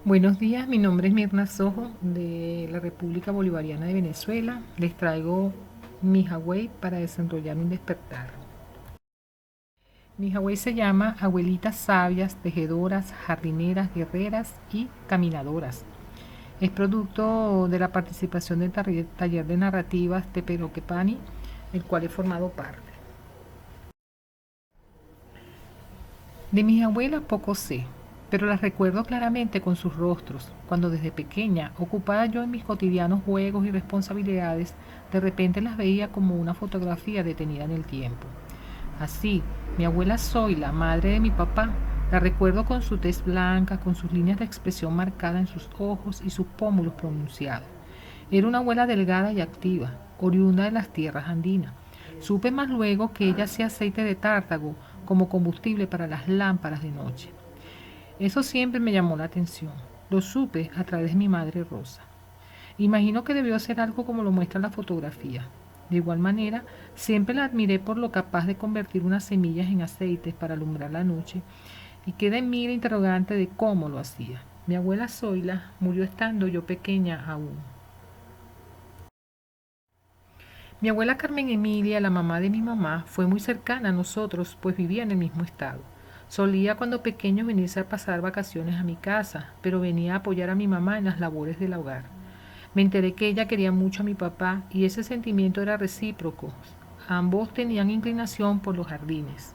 Buenos días, mi nombre es Mirna Sojo de la República Bolivariana de Venezuela. Les traigo mi Hawái para desarrollar un despertar. Mi Hawái se llama Abuelitas Sabias, Tejedoras, Jardineras, Guerreras y Caminadoras. Es producto de la participación del taller de narrativas de Pedro Quepani, el cual he formado parte. De mis abuelas poco sé, pero las recuerdo claramente con sus rostros, cuando desde pequeña, ocupada yo en mis cotidianos juegos y responsabilidades, de repente las veía como una fotografía detenida en el tiempo. Así, mi abuela Zoila, madre de mi papá, la recuerdo con su tez blanca, con sus líneas de expresión marcadas en sus ojos y sus pómulos pronunciados. Era una abuela delgada y activa, oriunda de las tierras andinas. Supe más luego que ella hacía aceite de tártago como combustible para las lámparas de noche. Eso siempre me llamó la atención. Lo supe a través de mi madre Rosa. Imagino que debió ser algo como lo muestra la fotografía. De igual manera, siempre la admiré por lo capaz de convertir unas semillas en aceites para alumbrar la noche y queda en mí la interrogante de cómo lo hacía. Mi abuela Zoila murió estando yo pequeña aún. Mi abuela Carmen Emilia, la mamá de mi mamá, fue muy cercana a nosotros, pues vivía en el mismo estado. Solía cuando pequeño venirse a pasar vacaciones a mi casa, pero venía a apoyar a mi mamá en las labores del hogar. Me enteré que ella quería mucho a mi papá y ese sentimiento era recíproco. Ambos tenían inclinación por los jardines.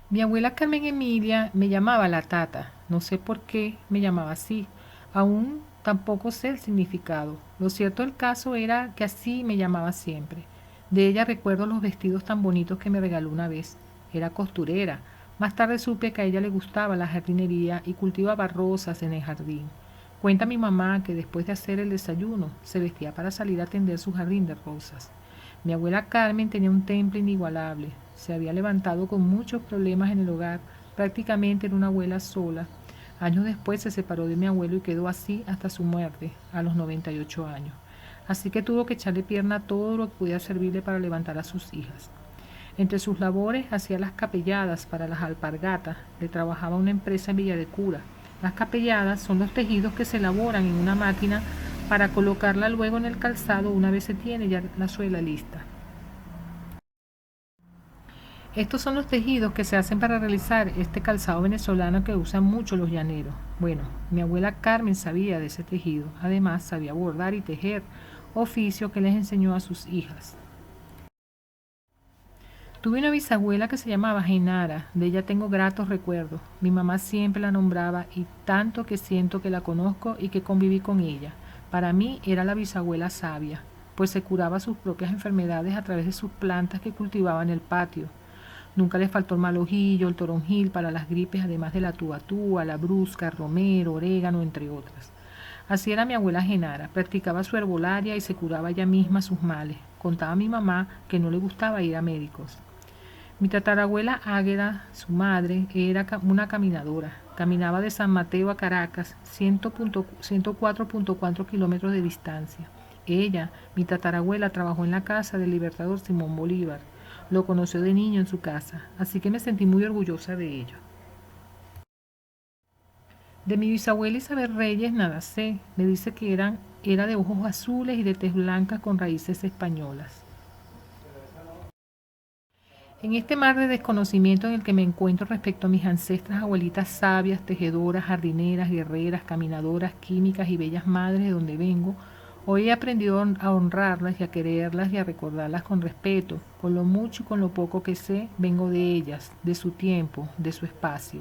Mi abuela Carmen Emilia me llamaba la tata. No sé por qué me llamaba así. Aún tampoco sé el significado. Lo cierto del caso era que así me llamaba siempre. De ella recuerdo los vestidos tan bonitos que me regaló una vez. Era costurera. Más tarde supe que a ella le gustaba la jardinería y cultivaba rosas en el jardín. Cuenta mi mamá que después de hacer el desayuno se vestía para salir a atender su jardín de rosas. Mi abuela Carmen tenía un temple inigualable. Se había levantado con muchos problemas en el hogar. Prácticamente era una abuela sola. Años después se separó de mi abuelo y quedó así hasta su muerte, a los 98 años. Así que tuvo que echarle pierna a todo lo que pudiera servirle para levantar a sus hijas. Entre sus labores hacía las capelladas para las alpargatas. Le trabajaba una empresa en Villa de Cura. Las capelladas son los tejidos que se elaboran en una máquina para colocarla luego en el calzado una vez se tiene ya la suela lista. Estos son los tejidos que se hacen para realizar este calzado venezolano que usan mucho los llaneros. Bueno, mi abuela Carmen sabía de ese tejido. Además, sabía bordar y tejer, oficio que les enseñó a sus hijas. Tuve una bisabuela que se llamaba Genara, de ella tengo gratos recuerdos. Mi mamá siempre la nombraba y tanto que siento que la conozco y que conviví con ella. Para mí era la bisabuela sabia, pues se curaba sus propias enfermedades a través de sus plantas que cultivaba en el patio. Nunca le faltó el mal ojillo, el toronjil para las gripes, además de la tubatúa, la brusca, romero, orégano, entre otras. Así era mi abuela Genara, practicaba su herbolaria y se curaba ella misma sus males. Contaba a mi mamá que no le gustaba ir a médicos. Mi tatarabuela Águeda, su madre, era una caminadora. Caminaba de San Mateo a Caracas, 104.4 kilómetros de distancia. Ella, mi tatarabuela, trabajó en la casa del libertador Simón Bolívar. Lo conoció de niño en su casa, así que me sentí muy orgullosa de ello. De mi bisabuela Isabel Reyes nada sé. Me dice que era de ojos azules y de tez blanca con raíces españolas. En este mar de desconocimiento en el que me encuentro respecto a mis ancestras abuelitas sabias, tejedoras, jardineras, guerreras, caminadoras, químicas y bellas madres de donde vengo, hoy he aprendido a honrarlas y a quererlas y a recordarlas con respeto. Con lo mucho y con lo poco que sé, vengo de ellas, de su tiempo, de su espacio.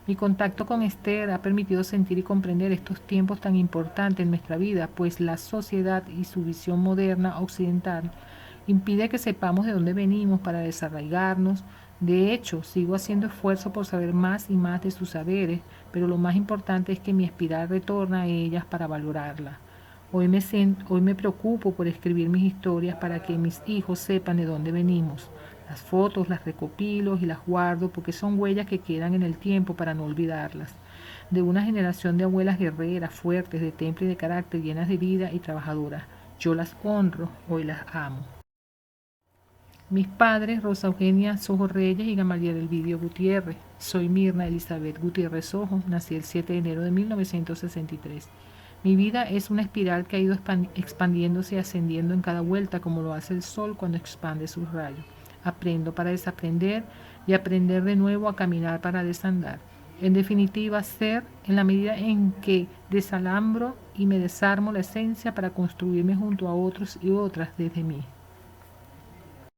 Mi contacto con Esther ha permitido sentir y comprender estos tiempos tan importantes en nuestra vida, pues la sociedad y su visión moderna occidental impide que sepamos de dónde venimos para desarraigarnos. De hecho, sigo haciendo esfuerzo por saber más y más de sus saberes, pero lo más importante es que mi espiral retorna a ellas para valorarla. Hoy me preocupo por escribir mis historias para que mis hijos sepan de dónde venimos. Las fotos las recopilo y las guardo porque son huellas que quedan en el tiempo para no olvidarlas. De una generación de abuelas guerreras, fuertes, de temple y de carácter, llenas de vida y trabajadoras. Yo las honro, hoy las amo. Mis padres, Rosa Eugenia Sojo Reyes y Gamaliel Elvidio Gutiérrez. Soy Mirna Elizabeth Gutiérrez Sojo, nací el 7 de enero de 1963. Mi vida es una espiral que ha ido expandiéndose y ascendiendo en cada vuelta como lo hace el sol cuando expande sus rayos. Aprendo para desaprender y aprender de nuevo a caminar para desandar. En definitiva, ser en la medida en que desalambro y me desarmo la esencia para construirme junto a otros y otras desde mí.